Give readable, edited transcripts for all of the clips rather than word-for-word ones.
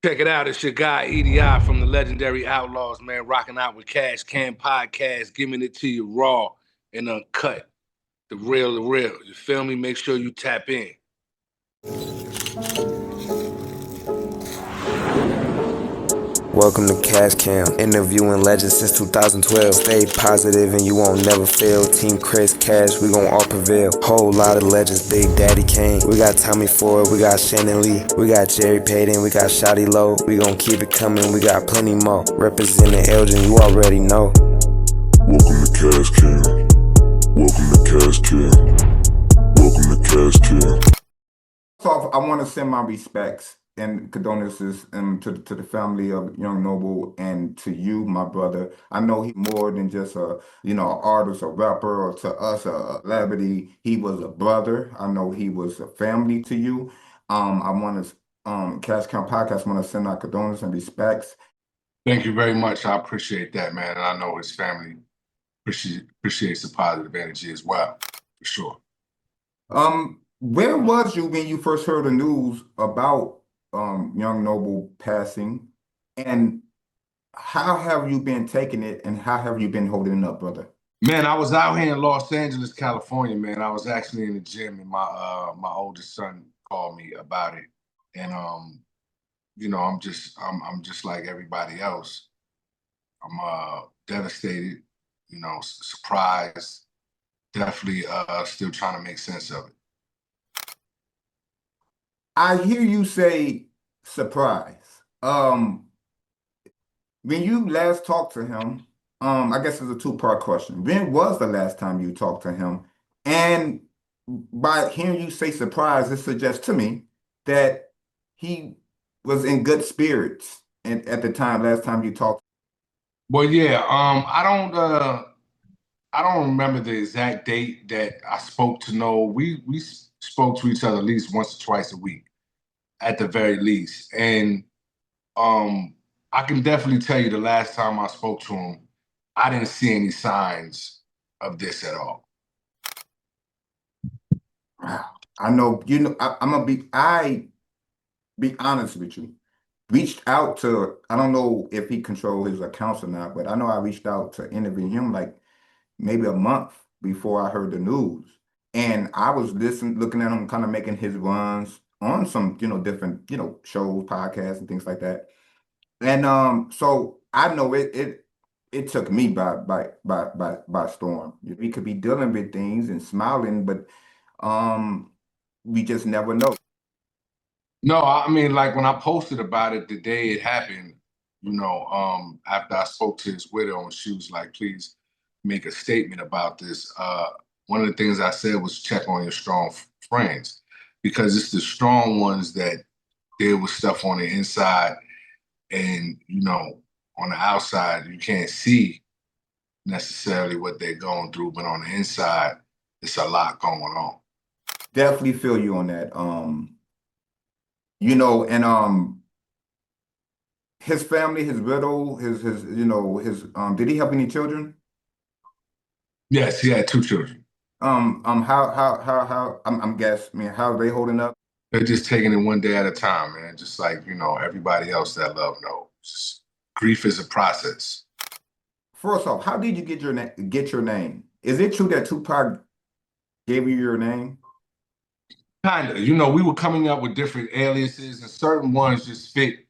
Check it out. It's your guy, E.D.I. from the legendary OUTLAWZ, man, rocking out with Kam Podcast, giving it to you raw and uncut. The real, the real. You feel me? Make sure you tap in. Welcome to Cash Cam, interviewing legends since 2012. Stay positive and you won't never fail. Team Chris Cash, we gon' all prevail. Whole lot of legends, Big Daddy Kane. We got Tommy Ford, we got Shannon Lee. We got Jerry Payton, we got Shotty Low. We gon' keep it coming, we got plenty more. Representing Elgin, you already know. Welcome to Cash Cam. Welcome to Cash Cam. Welcome to Cash Cam. So I want to send my respects and condolences to the family of Young Noble and to you, my brother. I know he's more than just a an artist, a rapper, or to us a celebrity. He was a brother. I know he was a family to you. I want to Cash Kam Podcast want to send our condolences and respects. Thank you very much. I appreciate that, man. And I know his family appreciates the positive energy as well, for sure. Where was you when you first heard the news about Young Noble passing, and how have you been taking it, and how have you been holding it up, brother? Man, I was out here in Los Angeles, California, man. I was actually in the gym, and my oldest son called me about it, and I'm just like everybody else. I'm devastated, surprised, definitely still trying to make sense of it. I hear you say surprise. When you last talked to him, I guess it's a two-part question. When was the last time you talked to him? And by hearing you say surprise, it suggests to me that he was in good spirits at the time, last time you talked. Well, yeah, I don't remember the exact date that I spoke to Noel. We spoke to each other at least once or twice a week, at the very least. And I can definitely tell you the last time I spoke to him, I didn't see any signs of this at all. I know, I be honest with you. Reached out to, I don't know if he controlled his accounts or not, but I know I reached out to interview him like maybe a month before I heard the news. And I was looking at him kind of making his runs on some, different, shows, podcasts and things like that. And so I know it took me by storm. We could be dealing with things and smiling, but we just never know. No, I mean, like when I posted about it the day it happened, after I spoke to his widow and she was like, please make a statement about this. One of the things I said was check on your strong friends, because it's the strong ones that deal with stuff on the inside, and on the outside you can't see necessarily what they're going through, but on the inside it's a lot going on. Definitely feel you on that. And his family, his widow, his did he have any children? Yes, he had 2 children. How I'm guessing, how are they holding up? They're just taking it one day at a time, man. Just like, everybody else that love knows. Grief is a process. First off, how did you get your name? Is it true that Tupac gave you your name? Kind of. We were coming up with different aliases, and certain ones just fit.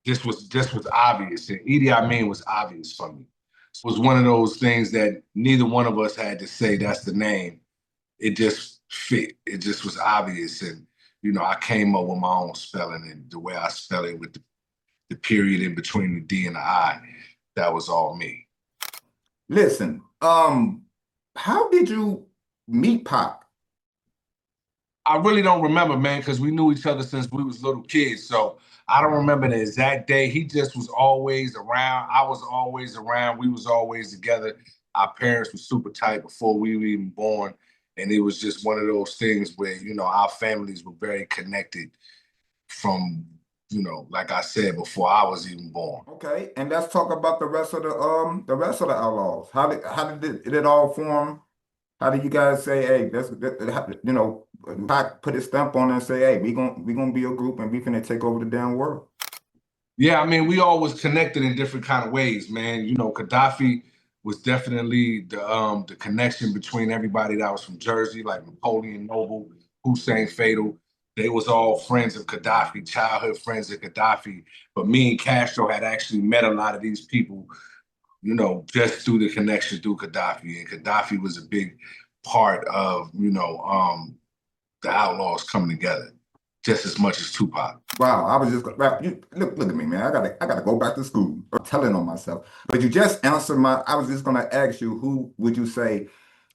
This was obvious, and E.D.I was obvious for me. It was one of those things that neither one of us had to say that's the name. It just fit. It just was obvious, and I came up with my own spelling, and the way I spell it with the period in between the D and the I, that was all me. Listen, how did you meet Pac? I really don't remember, man, because we knew each other since we was little kids. So I don't remember the exact day. He just was always around. I was always around. We was always together. Our parents were super tight before we were even born. And it was just one of those things where, our families were very connected from, like I said, before I was even born. Okay, and let's talk about the rest of the Outlaws. How did it all form? How did you guys say, hey, Pac put his stamp on it and say, hey, we gonna be a group and we finna take over the damn world? Yeah, I mean, we all was connected in different kind of ways, man. You know, Gaddafi was definitely the connection between everybody that was from Jersey, like Napoleon Noble, Hussein Fatal. They was all friends of Gaddafi, childhood friends of Gaddafi. But me and Castro had actually met a lot of these people, you know, just through the connection through Gaddafi. And Gaddafi was a big part of, the Outlaws coming together, just as much as Tupac. Wow, I was just you look at me, man. I gotta go back to school. I'm telling on myself. But you just answered my. I was just gonna ask you, who would you say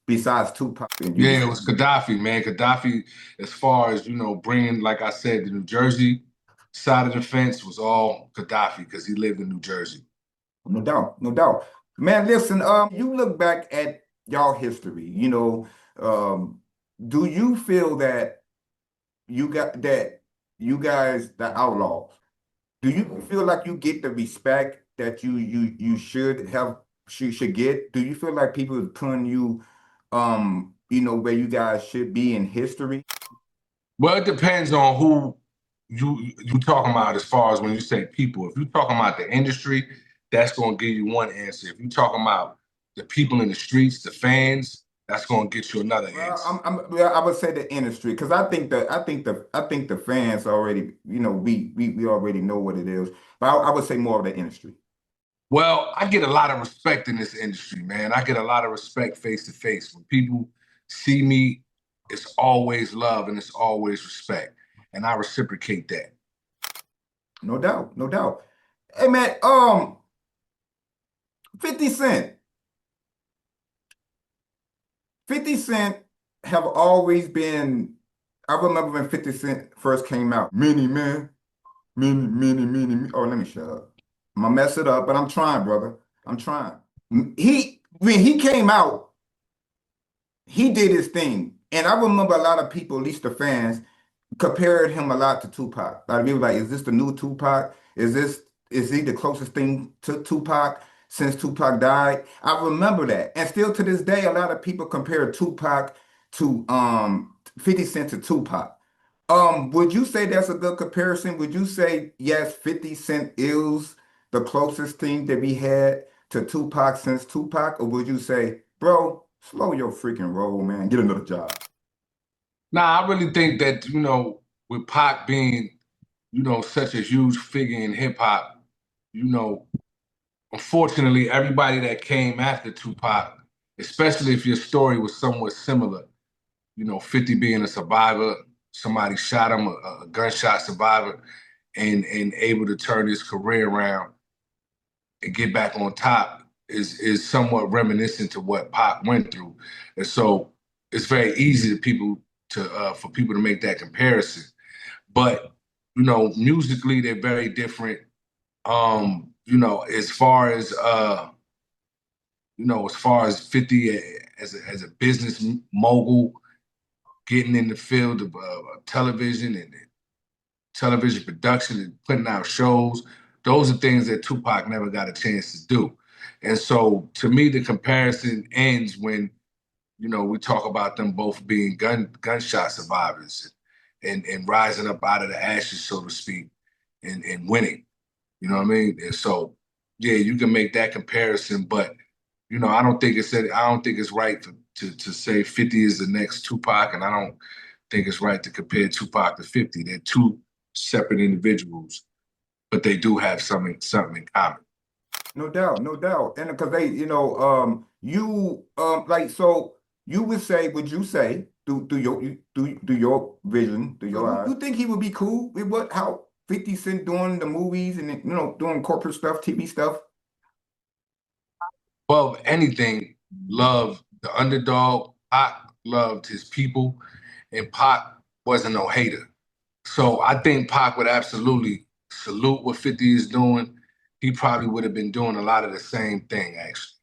besides Tupac? And you Yeah, was it was Gaddafi, man. Gaddafi, as far as, bringing, like I said, the New Jersey side of the fence was all Gaddafi because he lived in New Jersey. no doubt, no doubt. Man, listen. You look back at y'all history. Um, do you feel that you guys, the outlaws, do you feel like you get the respect that you should have should get? Do you feel like people are putting you where you guys should be in history? Well, it depends on who you talking about as far as when you say people. If you're talking about the industry, that's going to give you one answer. If you're talking about the people in the streets, the fans, that's going to get you another Well, answer. well, I would say the industry because I think the fans already, we already know what it is. But I would say more of the industry. Well, I get a lot of respect in this industry, man. I get a lot of respect face to face. When people see me, it's always love and it's always respect. And I reciprocate that. No doubt, no doubt. Hey man, 50 Cent. 50 Cent have always been. I remember when 50 Cent first came out. Many man, many. Oh, let me shut up. I'm gonna mess it up, but I'm trying, brother. I'm trying. When he came out, he did his thing. And I remember a lot of people, at least the fans, compared him a lot to Tupac. A lot of people like, is this the new Tupac? Is he the closest thing to Tupac since Tupac died? I remember that. And still to this day, a lot of people compare Tupac to 50 Cent to Tupac. Would you say that's a good comparison? Would you say yes, 50 Cent is the closest thing that we had to Tupac since Tupac? Or would you say, bro, slow your freaking roll, man, get another job? Now, I really think that, with Pac being, such a huge figure in hip hop, you know, unfortunately, everybody that came after Tupac, especially if your story was somewhat similar, 50 being a survivor, somebody shot him, a gunshot survivor, and able to turn his career around and get back on top is somewhat reminiscent to what Pac went through. And so it's very easy for people to make that comparison. But, musically they're very different. As far as as far as 50 as a business mogul, getting in the field of television and television production and putting out shows. Those are things that Tupac never got a chance to do. And so to me, the comparison ends when, we talk about them both being gunshot survivors and rising up out of the ashes, so to speak, and winning. You know what I mean? And so, yeah, you can make that comparison, but I don't think it's right to say 50 is the next Tupac, and I don't think it's right to compare Tupac to 50. They're two separate individuals, but they do have something in common. No doubt, no doubt. And because so you would you say through your vision, through your eyes, you think he would be cool with how 50 Cent doing the movies and doing corporate stuff, TV stuff? Well, anything, love the underdog. Pac loved his people, and Pac wasn't no hater. So I think Pac would absolutely salute what 50 is doing. He probably would have been doing a lot of the same thing, actually.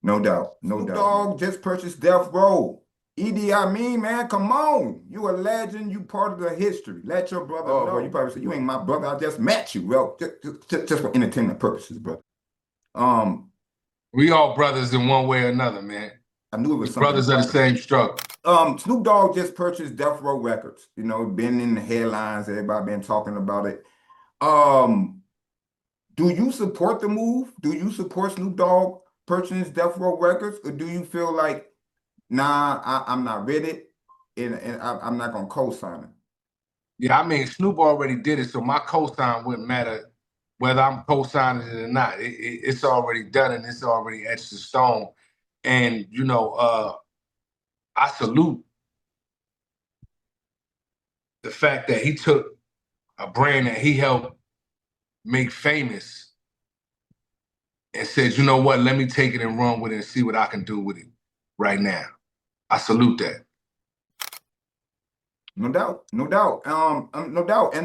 No doubt, no doubt. Dogg just purchased Death Row. E.D.I, man, come on. You a legend, you part of the history. Let your brother know. Bro, you probably say, you ain't my brother, I just met you, bro. Just for entertainment purposes, bro. We all brothers in one way or another, man. I knew it was something. Brothers are the same struggle. Snoop Dogg just purchased Death Row Records. Been in the headlines, everybody been talking about it. Do you support the move? Do you support Snoop Dogg purchasing Death Row Records, or do you feel like, nah, I'm not with it, and I'm not gonna co-sign it? Yeah, I mean, Snoop already did it, so my cosign wouldn't matter whether I'm co-signing it or not. It's already done and it's already etched in stone. And, I salute the fact that he took a brand that he helped make famous and said, you know what, let me take it and run with it and see what I can do with it right now. I salute that. No doubt, no doubt, no doubt, and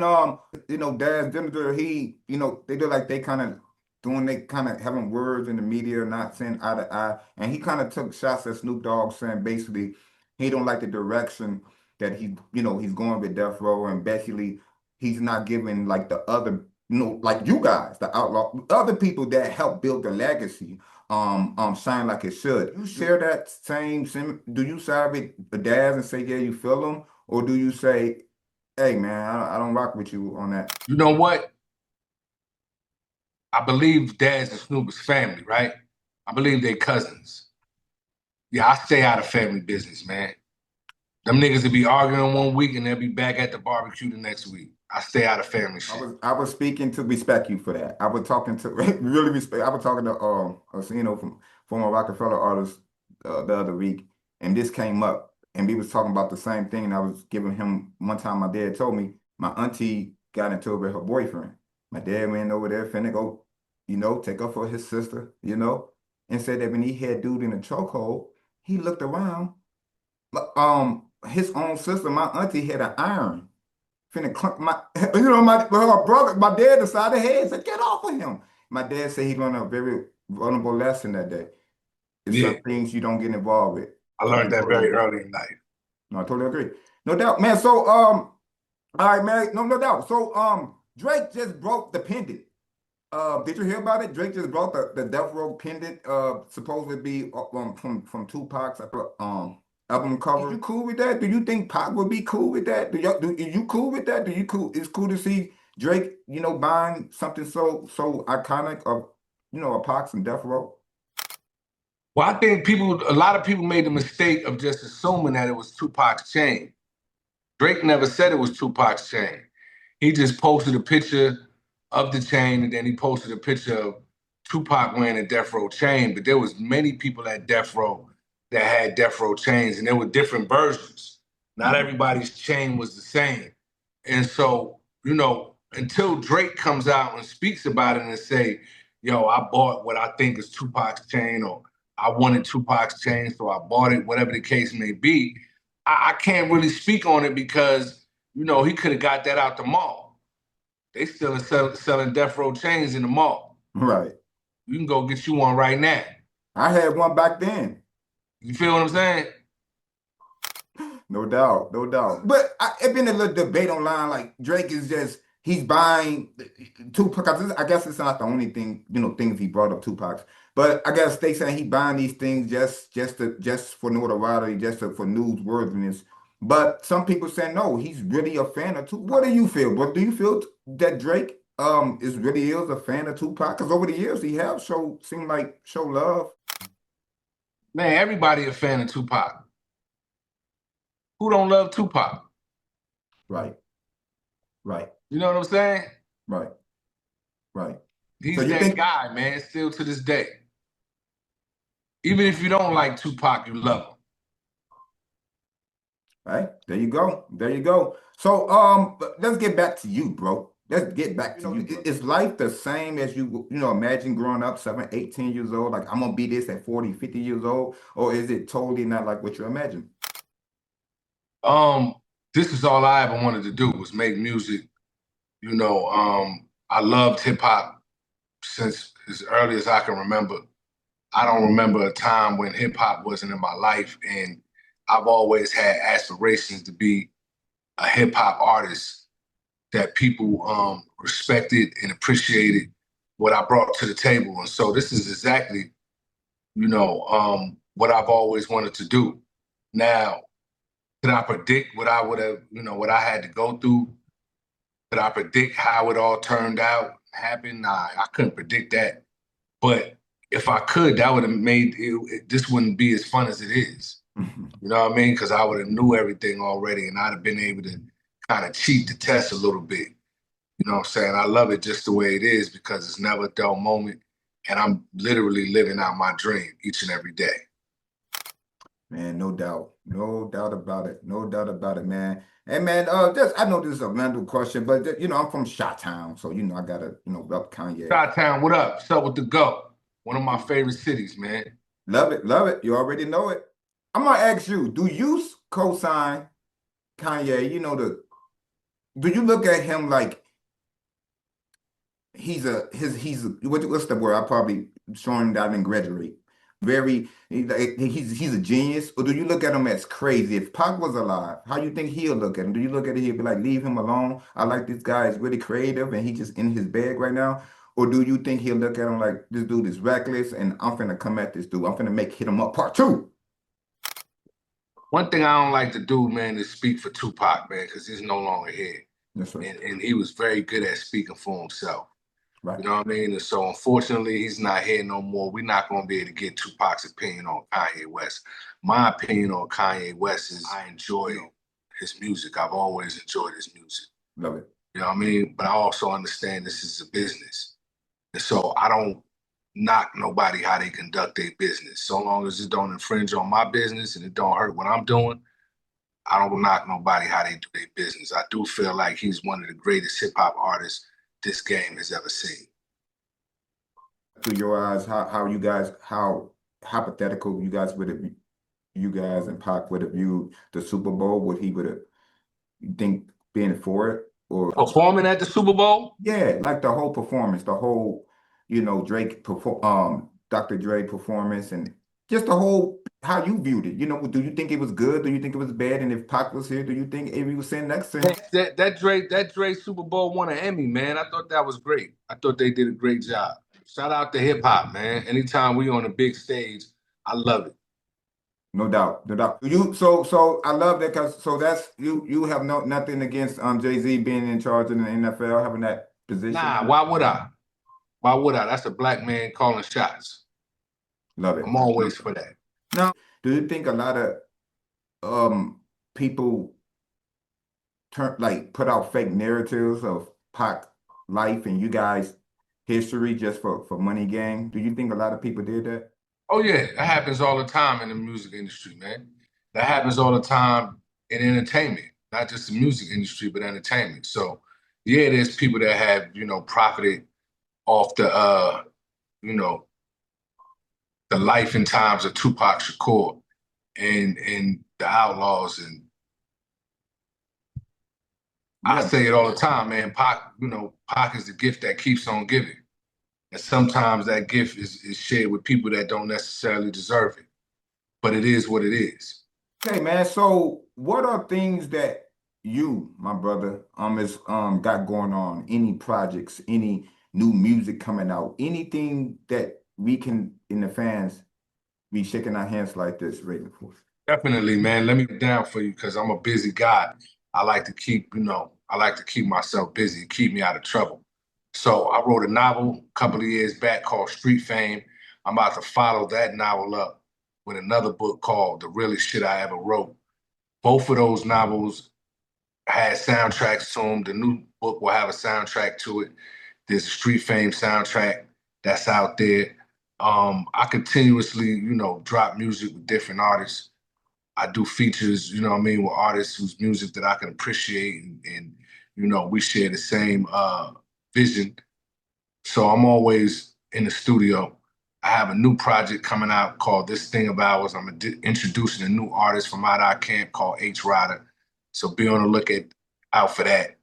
Daz Denver, they do like they kind of doing, they kind of having words in the media, not saying eye to eye, and he kind of took shots at Snoop Dogg, saying basically he don't like the direction that he's going with Death Row, and basically he's not giving like the other, like you guys, the outlaw, other people that help build the legacy, shine like it should. You share that do you side with Daz and say, yeah, you feel him? Or do you say, hey, man, I don't rock with you on that? You know what? I believe Daz and Snoop is family, right? I believe they cousins. Yeah, I stay out of family business, man. Them niggas will be arguing one week and they'll be back at the barbecue the next week. I stay out of family shit. I was speaking to respect you for that. I was talking to really respect. I was talking to from former Rockefeller artist the other week, and this came up, and we was talking about the same thing. And I was giving him one time. My dad told me my auntie got into it with her boyfriend. My dad went over there finna go, take up for his sister, and said that when he had dude in a chokehold, he looked around. His own sister, my auntie, had an iron finna clunk my brother, my dad decided, hey, said, get off of him. My dad said he learned a very vulnerable lesson that day. It's Yeah, some things you don't get involved with. I learned that very early in life. No, I totally agree. No doubt, man. So, all right, man. No doubt. So, Drake just broke the pendant. Did you hear about it? Drake just brought the Death Row pendant, supposed to be from Tupac's album cover. You cool with that? Do you think Pac would be cool with that? Are you cool with that? It's cool to see Drake, buying something so iconic of, a Pac and Death Row? Well, I think a lot of people made the mistake of just assuming that it was Tupac's chain. Drake never said it was Tupac's chain. He just posted a picture of the chain, and then he posted a picture of Tupac wearing a Death Row chain. But there was many people at Death Row that had Death Row chains, and there were different versions. Not everybody's chain was the same. And so, until Drake comes out and speaks about it and say, yo, I bought what I think is Tupac's chain, or I wanted Tupac's chain, so I bought it, whatever the case may be, I can't really speak on it because, he could have got that out the mall. They still selling Death Row chains in the mall. Right. You can go get you one right now. I had one back then. You feel what I'm saying? No doubt, no doubt. But it's been a little debate online. Like Drake is he's buying Tupac. I guess it's not the only thing, things he brought up Tupac's. But I guess they saying he buying these things just for notoriety, for newsworthiness. But some people say no, he's really a fan of Tupac. What do you feel? But do you feel that Drake really is a fan of Tupac? Because over the years he have show love. Man, everybody a fan of Tupac. Who don't love Tupac? Right. You know what I'm saying? Right. He's that guy, man, still to this day. Even if you don't like Tupac, you love him. Right. There you go. So let's get back to you, bro. Let's get back to you. Is life the same as you imagine growing up 7, 18 years old? Like, I'm going to be this at 40, 50 years old? Or is it totally not like what you imagine? This is all I ever wanted to do was make music. I loved hip hop since as early as I can remember. I don't remember a time when hip hop wasn't in my life, and I've always had aspirations to be a hip hop artist that people respected and appreciated what I brought to the table. And so this is exactly, what I've always wanted to do. Now, could I predict what I would have, what I had to go through Did I predict how it all turned out, happened? Nah, I couldn't predict that. But if I could, that would have made this wouldn't be as fun as it is. You know what I mean? Because I would have knew everything already, and I'd have been able to kind of cheat the test a little bit. You know what I'm saying? I love it just the way it is because it's never a dull moment, and I'm literally living out my dream each and every day. Man, no doubt. No doubt about it. No doubt about it, man. And man, just I know this is a random question, but you know, I'm from Chi-Town, so you know I gotta, rep Kanye. Chi-Town, what up? What's up with the GO? One of my favorite cities, man. Love it, love it. You already know it. I'm gonna ask you, do you co-sign Kanye? Do you look at him like what's the word? I probably showing that I didn't graduate. He's a genius, or do you look at him as crazy? If Pac was alive, how you think he'll look at him? Do you look at it, he'll be like, leave him alone? I like this guy, is really creative and he just in his bag right now. Or do you think he'll look at him like this dude is reckless and I'm finna come at this dude? I'm finna make Hit 'Em Up Part 2. One thing I don't like to do, man, is speak for Tupac, man, because he's no longer here. That's right. And he was very good at speaking for himself. Right. You know what I mean? And so unfortunately, he's not here no more. We're not going to be able to get Tupac's opinion on Kanye West. My opinion on Kanye West is I enjoy his music. I've always enjoyed his music. Love it. You know what I mean? But I also understand this is a business. And so I don't knock nobody how they conduct their business. So long as it don't infringe on my business and it don't hurt what I'm doing, I don't knock nobody how they do their business. I do feel like he's one of the greatest hip-hop artists this game has ever seen. Through your eyes, how hypothetical you guys and Pac would have viewed the Super Bowl? You think being for it or performing at the Super Bowl? Yeah, like the whole performance, the whole, Dr. Dre performance and just the whole how you viewed it. Do you think it was good? Do you think it was bad? And if Pac was here, do you think Avery was sitting next to him? That Dre Super Bowl won an Emmy, man. I thought that was great. I thought they did a great job. Shout out to hip hop, man. Anytime we on a big stage, I love it. No doubt, no doubt. So I love that because that's you have nothing against Jay-Z being in charge in the NFL, having that position. Nah, why would I? Why would I? That's a black man calling shots. Love it. I'm always for that. Now, do you think a lot of people put out fake narratives of Pac life and you guys history just for money gain? Do you think a lot of people did that? Oh yeah, that happens all the time in the music industry, man. That happens all the time in entertainment, not just the music industry, but entertainment. So yeah, there's people that have, profited off the the life and times of Tupac Shakur and the Outlaws. And I say it all the time, man. Pac is the gift that keeps on giving. And sometimes that gift is shared with people that don't necessarily deserve it. But it is what it is. Okay, man. So what are things that you, my brother, got going on? Any projects, any new music coming out, anything that we can, in the fans, be shaking our hands like this, waiting for? Definitely, man. Let me get down for you because I'm a busy guy. I like to keep myself busy, keep me out of trouble. So I wrote a novel a couple of years back called Street Fame. I'm about to follow that novel up with another book called The Realest Shit I Ever Wrote. Both of those novels had soundtracks to them. The new book will have a soundtrack to it. There's a Street Fame soundtrack that's out there. I continuously, drop music with different artists. I do features, with artists whose music that I can appreciate and we share the same vision. So I'm always in the studio. I have a new project coming out called This Thing of Ours. I'm introducing a new artist from out our camp called H. Rider. So be on the lookout out for that.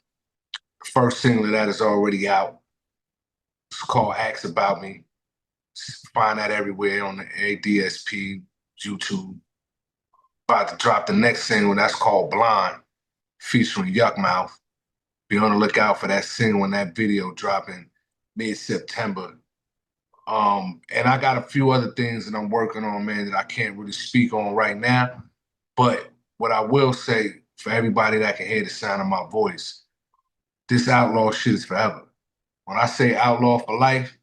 The first single of that is already out. It's called Ask About Me. Find that everywhere on the ADSP, YouTube. About to drop the next single that's called Blonde, featuring Yuck Mouth. Be on the lookout for that single and that video dropping mid-September. And I got a few other things that I'm working on, man, that I can't really speak on right now. But what I will say for everybody that can hear the sound of my voice, this outlaw shit is forever. When I say outlaw for life,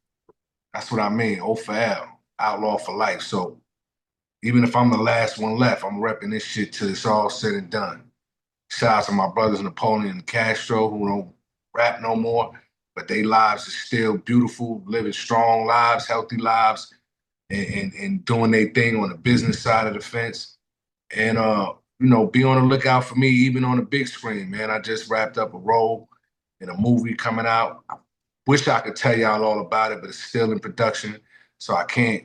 that's what I mean. O4L, outlaw for life. So even if I'm the last one left, I'm repping this shit till it's all said and done. Shout out to my brothers Napoleon and Castro who don't rap no more, but their lives are still beautiful, living strong lives, healthy lives, and doing their thing on the business side of the fence. And be on the lookout for me, even on the big screen, man. I just wrapped up a role in a movie coming out. I wish I could tell y'all all about it, but it's still in production, so I can't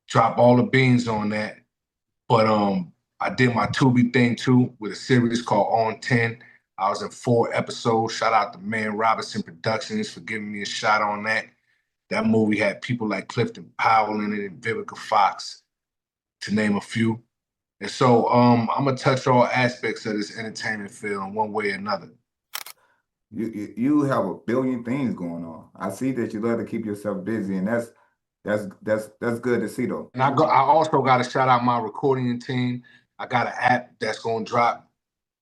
drop all the beans on that. But I did my Tubi thing too with a series called On 10. I was in 4 episodes. Shout out to Man Robinson Productions for giving me a shot on that. That movie had people like Clifton Powell in it and Vivica Fox, to name a few. And so I'm gonna touch all aspects of this entertainment field one way or another. You have a billion things going on. I see that you love to keep yourself busy, and that's good to see though. And I also got to shout out my recording team. I got an app that's gonna drop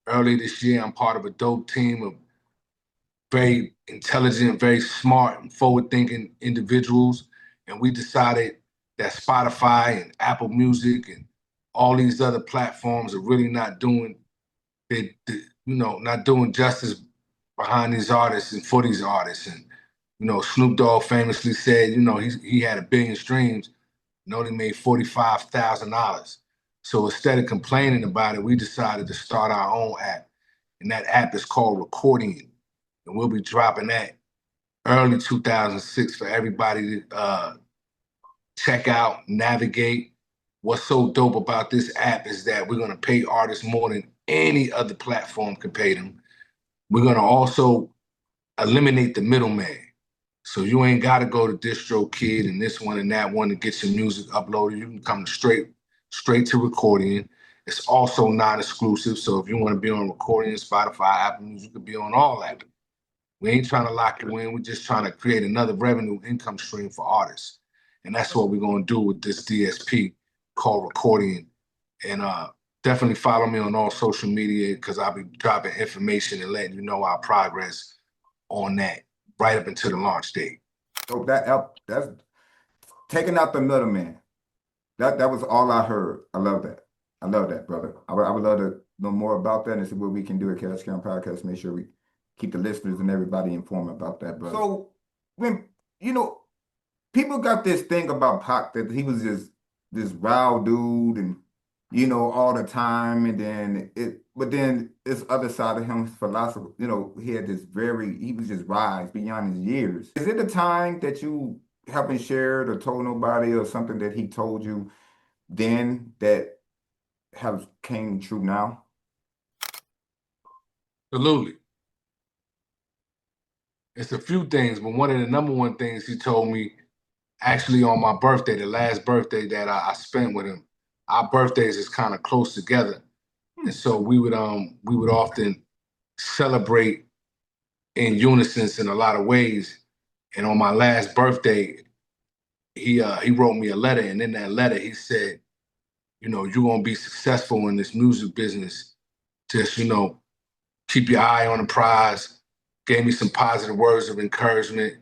early this year. I'm part of a dope team of very intelligent, very smart, and forward-thinking individuals. And we decided that Spotify and Apple Music and all these other platforms are really not doing not doing justice behind these artists and for these artists. And Snoop Dogg famously said, he had 1 billion streams and only made $45,000. So instead of complaining about it, we decided to start our own app. And that app is called Recording. And we'll be dropping that early 2006 for everybody to check out, navigate. What's so dope about this app is that we're going to pay artists more than any other platform can pay them. We're going to also eliminate the middleman. So you ain't got to go to DistroKid and this one and that one to get your music uploaded. You can come straight to Recording. It's also non-exclusive. So if you want to be on Recording, Spotify, Apple Music, you could be on all that. We ain't trying to lock you in. We're just trying to create another revenue income stream for artists. And that's what we're going to do with this DSP called Recording. And definitely follow me on all social media because I'll be dropping information and letting you know our progress on that right up until the launch date. So that's taking out the middleman. That was all I heard. I love that. I love that, brother. I would love to know more about that and see what we can do at Kam Podcast. Make sure we keep the listeners and everybody informed about that, brother. So when people got this thing about Pac that he was just this wild dude and all the time, but then this other side of him, philosophy, he had he was just wise beyond his years. Is it a time that you haven't shared or told nobody or something that he told you then that have came true now? Absolutely. It's a few things, but one of the number one things he told me actually on my birthday, the last birthday that I spent with him. Our birthdays is kind of close together. And so we would often celebrate in unison in a lot of ways. And on my last birthday, he wrote me a letter, and in that letter he said, you're gonna be successful in this music business. Just, keep your eye on the prize. Gave me some positive words of encouragement,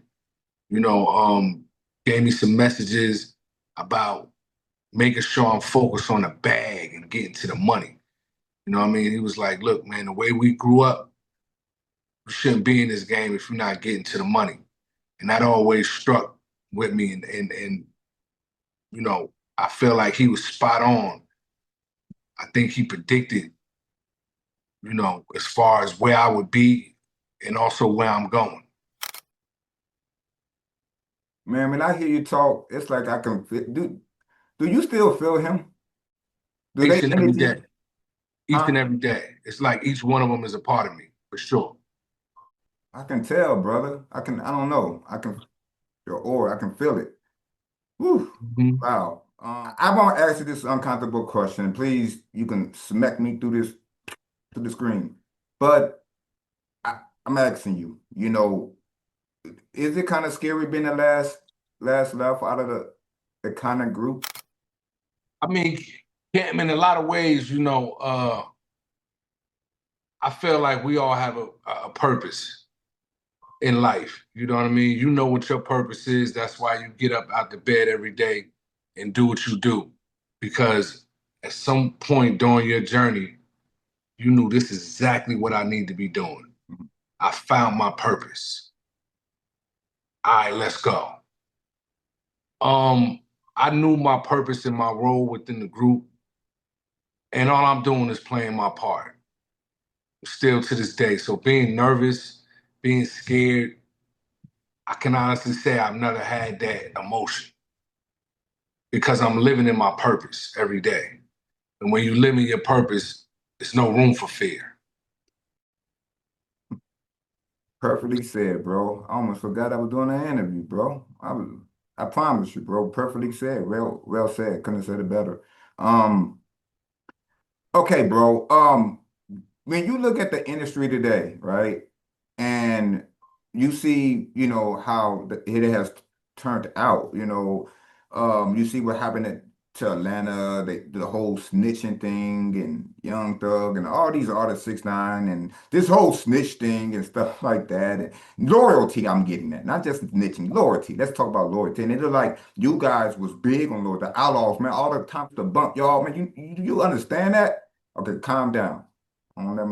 gave me some messages about making sure I'm focused on the bag and getting to the money. You know what I mean? He was like, look, man, the way we grew up, you shouldn't be in this game if you're not getting to the money. And that always struck with me. And I feel like he was spot on. I think he predicted, as far as where I would be and also where I'm going. Man, when I hear you talk, it's like I can feel. Do you still feel him? Each and every day. Each and every day. It's like each one of them is a part of me, for sure. I can tell, brother. I don't know. I can feel it. Whew. Mm-hmm. Wow. I want to ask you this uncomfortable question. Please, you can smack me through the screen. But I'm asking you, is it kind of scary being the last left out of the kind of group? I mean, Cam, in a lot of ways, I feel like we all have a purpose. in life. You know what I mean? You know what your purpose is. That's why you get up out the bed every day and do what you do. Because at some point during your journey, you knew this is exactly what I need to be doing. I found my purpose. All right, let's go. I knew my purpose and my role within the group, and all I'm doing is playing my part. Still to this day. So being nervous, being scared, I can honestly say I've never had that emotion because I'm living in my purpose every day. And when you live in your purpose, there's no room for fear. Perfectly said, bro. I almost forgot I was doing an interview, bro. I promise you, bro. Perfectly said. Well said. Couldn't have said it better. Um, okay, bro. When you look at the industry today, right, and you see, how it has turned out, you see what happened to Atlanta, the whole snitching thing, and Young Thug, and all these artists, 6ix9ine, and this whole snitch thing and stuff like that. And loyalty, I'm getting at, not just snitching, loyalty. Let's talk about loyalty. And it looked like you guys was big on loyalty. The Outlaws, man, all the time to bump y'all, man. You understand that? Okay, calm down. I don't let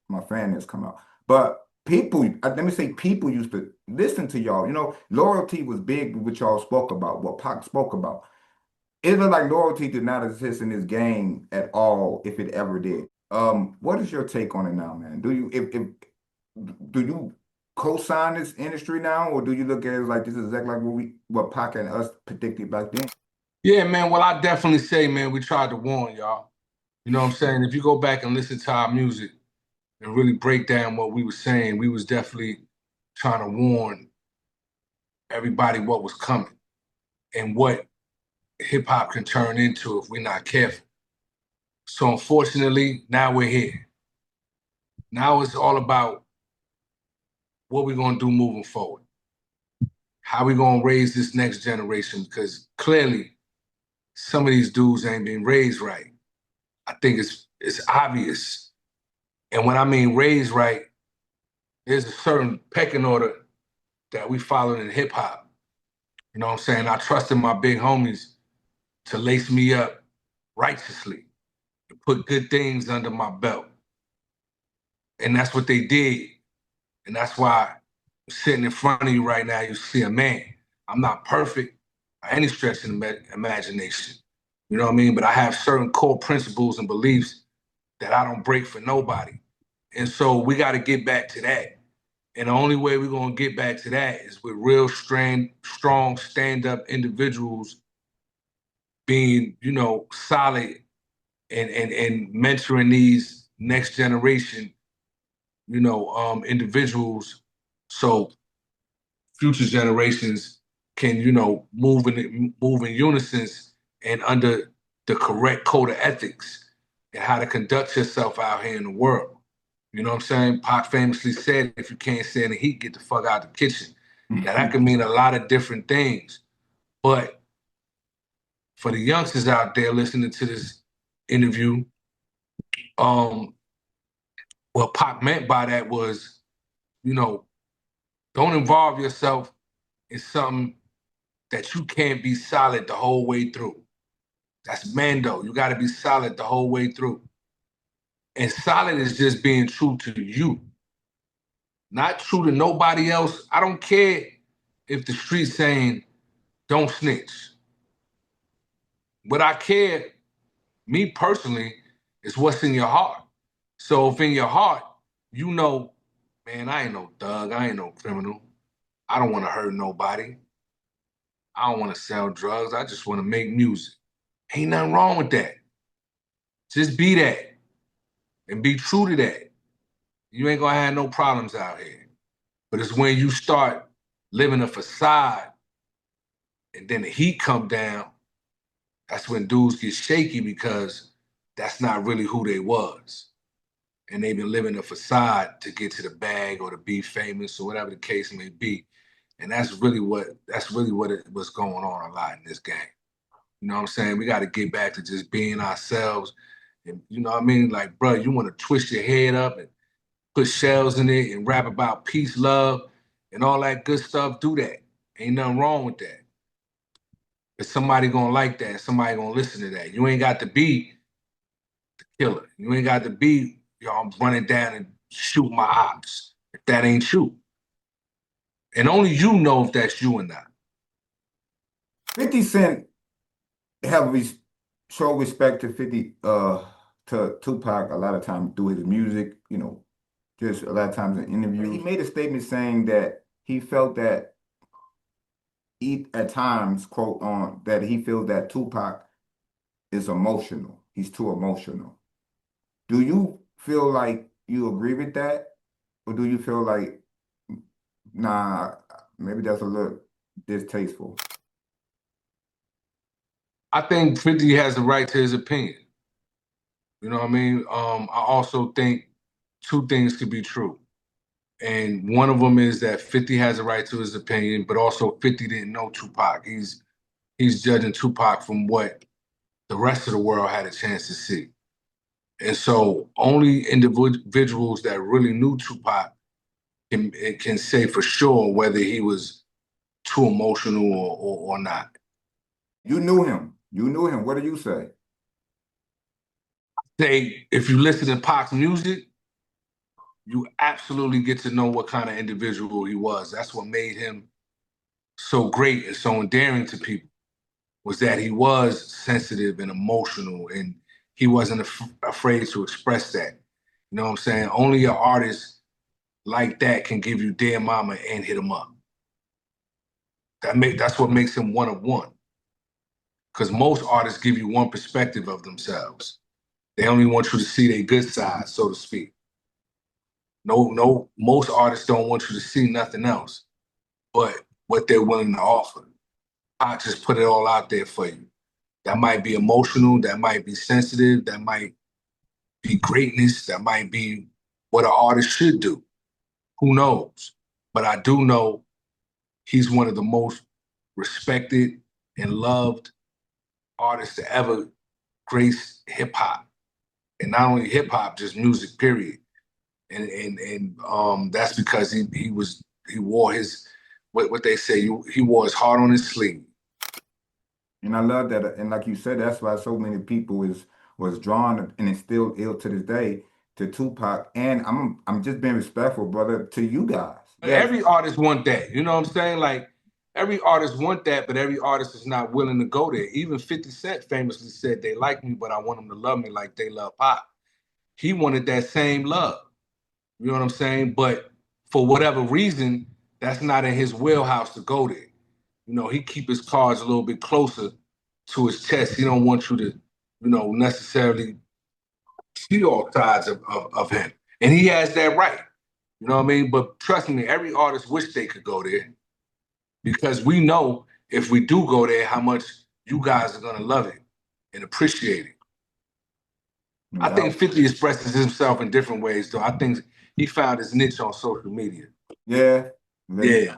my fan come out. But people, let me say, people used to listen to y'all. Loyalty was big, what y'all spoke about, what Pac spoke about. It looked like loyalty did not exist in this game at all, if it ever did. What is your take on it now, man? Do you co-sign this industry now, or do you look at it like this is exactly like what Pac and us predicted back then? Yeah, man. Well, I definitely say, man, we tried to warn y'all. You know what I'm saying? If you go back and listen to our music and really break down what we were saying, we was definitely trying to warn everybody what was coming and what hip hop can turn into if we're not careful. So unfortunately, now we're here. Now it's all about what we're gonna do moving forward. How we gonna raise this next generation? Because clearly, some of these dudes ain't been raised right. I think it's obvious. And when I mean raised right, there's a certain pecking order that we followed in hip hop. You know what I'm saying? I trusted my big homies to lace me up righteously and put good things under my belt. And that's what they did. And that's why sitting in front of you right now, you see a man. I'm not perfect by any stretch of the imagination. You know what I mean? But I have certain core principles and beliefs that I don't break for nobody. And so we got to get back to that. And the only way we're going to get back to that is with real strong stand-up individuals being, solid and mentoring these next generation, individuals so future generations can, move in unison and under the correct code of ethics and how to conduct yourself out here in the world. You know what I'm saying? Pac famously said, if you can't stand the heat, get the fuck out the kitchen. Now that can mean a lot of different things. But for the youngsters out there listening to this interview, what Pac meant by that was, don't involve yourself in something that you can't be solid the whole way through. That's Mando. You got to be solid the whole way through. And solid is just being true to you, not true to nobody else. I don't care if the street's saying, don't snitch. What I care, me personally, is what's in your heart. So if in your heart, man, I ain't no thug, I ain't no criminal. I don't want to hurt nobody. I don't want to sell drugs. I just want to make music. Ain't nothing wrong with that. Just be that and be true to that. You ain't gonna have no problems out here. But it's when you start living a facade and then the heat come down, that's when dudes get shaky because that's not really who they was. And they've been living a facade to get to the bag or to be famous or whatever the case may be. And that's really what was going on a lot in this game. You know what I'm saying? We got to get back to just being ourselves. And you know what I mean? Like, bro, you want to twist your head up and put shells in it and rap about peace, love, and all that good stuff, do that. Ain't nothing wrong with that. If somebody gonna like that, somebody gonna listen to that. You ain't got to be the killer. You ain't got to be, I'm running down and shoot my ops. If that ain't you. And only you know if that's you or not. 50 Cent show respect to to Tupac a lot of times through his music, just a lot of times in interviews. He made a statement saying that he felt that at times, quote on, that he feels that Tupac is emotional. He's too emotional. Do you feel like you agree with that? Or do you feel like, nah, maybe that's a little distasteful? I think 50 has the right to his opinion. You know what I mean? I also think two things could be true. And one of them is that 50 has a right to his opinion, but also 50 didn't know Tupac. He's judging Tupac from what the rest of the world had a chance to see. And so only individuals that really knew Tupac can say for sure whether he was too emotional or not. You knew him. You knew him. What do you say? Say, if you listen to Pac's music, you absolutely get to know what kind of individual he was. That's what made him so great and so endearing to people, was that he was sensitive and emotional, and he wasn't afraid to express that. You know what I'm saying? Only an artist like that can give you Dear Mama and Hit 'Em Up. That's what makes him one of one. Because most artists give you one perspective of themselves. They only want you to see their good side, so to speak. No, most artists don't want you to see nothing else but what they're willing to offer. I just put it all out there for you. That might be emotional, that might be sensitive, that might be greatness, that might be what an artist should do. Who knows? But I do know he's one of the most respected and loved artists to ever grace hip hop. And not only hip hop, just music, period. And that's because he wore his, what they say, he wore his heart on his sleeve. And I love that. And like you said, that's why so many people was drawn, and it's still ill to this day, to Tupac. And I'm just being respectful, brother, to you guys. Every artist want that. You know what I'm saying? Like, every artist want that, but every artist is not willing to go there. Even 50 Cent famously said, they like me, but I want them to love me like they love Pac. He wanted that same love. You know what I'm saying? But for whatever reason, that's not in his wheelhouse to go there. You know, he keep his cards a little bit closer to his chest. He don't want you to, necessarily see all sides of him. And he has that right. You know what I mean? But trust me, every artist wish they could go there, because we know if we do go there, how much you guys are gonna love it and appreciate it. Yeah. I think 50 expresses himself in different ways, though. I think he found his niche on social media. Yeah. Yeah.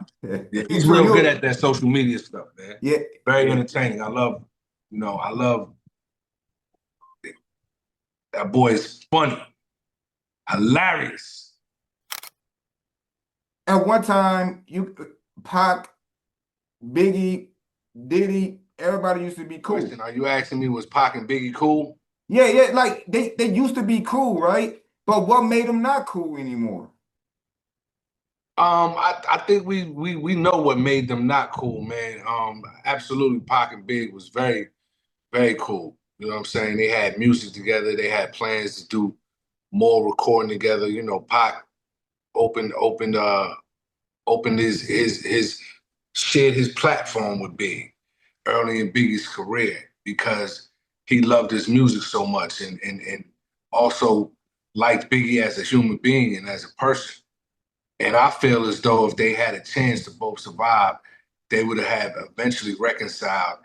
He's real good at that social media stuff, man. Yeah. Very entertaining. I love that boy is funny, hilarious. At one time, Pac, Biggie, Diddy, everybody used to be cool. Question, are you asking me, was Pac and Biggie cool? Yeah, like they used to be cool, right? But what made them not cool anymore? I think we know what made them not cool, man. Absolutely, Pac and Big was very, very cool. You know what I'm saying? They had music together. They had plans to do more recording together. You know, Pac opened his shared his platform with Big early in Biggie's career, because he loved his music so much and also liked Biggie as a human being and as a person. And I feel as though if they had a chance to both survive, they would have eventually reconciled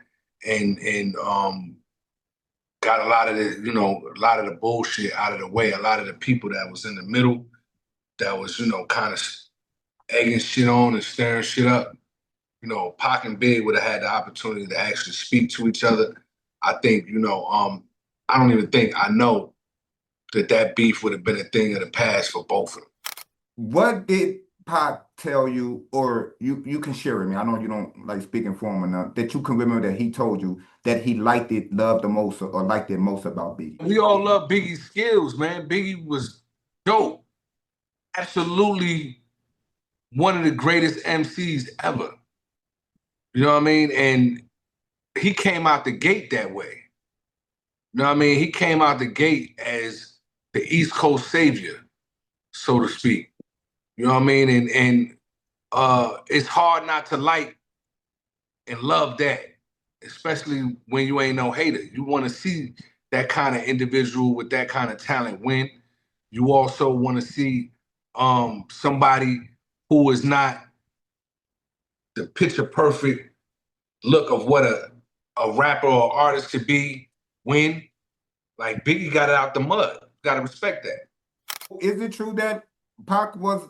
and got a lot of the bullshit out of the way. A lot of the people that was in the middle, that was, kind of egging shit on and stirring shit up. Pac and Big would have had the opportunity to actually speak to each other. I think, I don't even think I know that beef would have been a thing of the past for both of them. What did Pac tell you, or you can share with me, I know you don't like speaking for him or not, that you can remember that he told you that he liked it, loved the most, or liked it most about Biggie? We all love Biggie's skills, man. Biggie was dope. Absolutely one of the greatest MCs ever. You know what I mean? And he came out the gate that way. You know what I mean? He came out the gate as the East Coast savior, so to speak. You know what I mean? And it's hard not to like and love that, especially when you ain't no hater. You want to see that kind of individual with that kind of talent win. You also want to see somebody who is not the picture perfect look of what a rapper or artist could be win. Like Biggie got it out the mud. Gotta respect that. Is it true that Pac was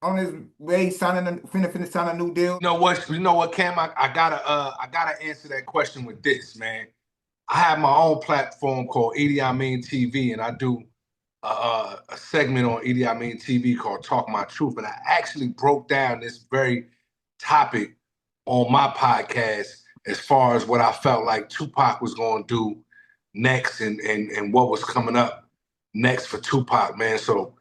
on his way finna sign a new deal? You know what, Cam? I gotta answer that question with this, man. I have my own platform called E.D.I TV, and I do a segment on E.D.I TV called Talk My Truth. And I actually broke down this very topic on my podcast as far as what I felt like Tupac was going to do next and what was coming up next for Tupac, man. So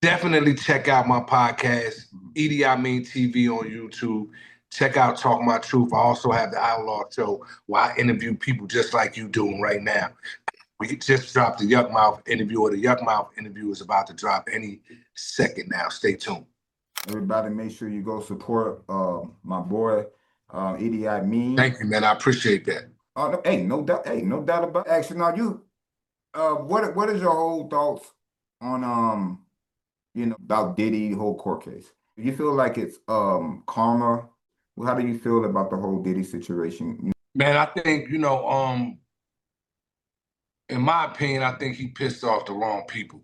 definitely check out my podcast, E.D.I TV on YouTube. Check out Talk My Truth. I also have the Outlaw Show where I interview people just like you doing right now. We just dropped the Yuck Mouth interview, or the Yuck Mouth interview is about to drop any second now. Stay tuned. Everybody, make sure you go support my boy E.D.I. Thank you, man. I appreciate that. Hey, no doubt. Hey, no doubt about it. Actually, now what is your whole thoughts on about Diddy whole court case? Do you feel like it's karma? How do you feel about the whole Diddy situation? Man, I think, in my opinion, I think he pissed off the wrong people.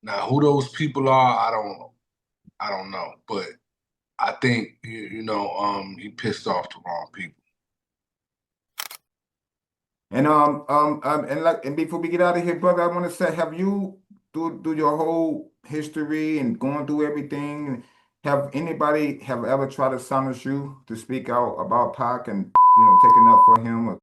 Now, who those people are, I don't know. But I think, he pissed off the wrong people. And before we get out of here, brother, I want to say, have you through your whole history and going through everything, have anybody ever tried to silence you to speak out about Pac and taking up for him?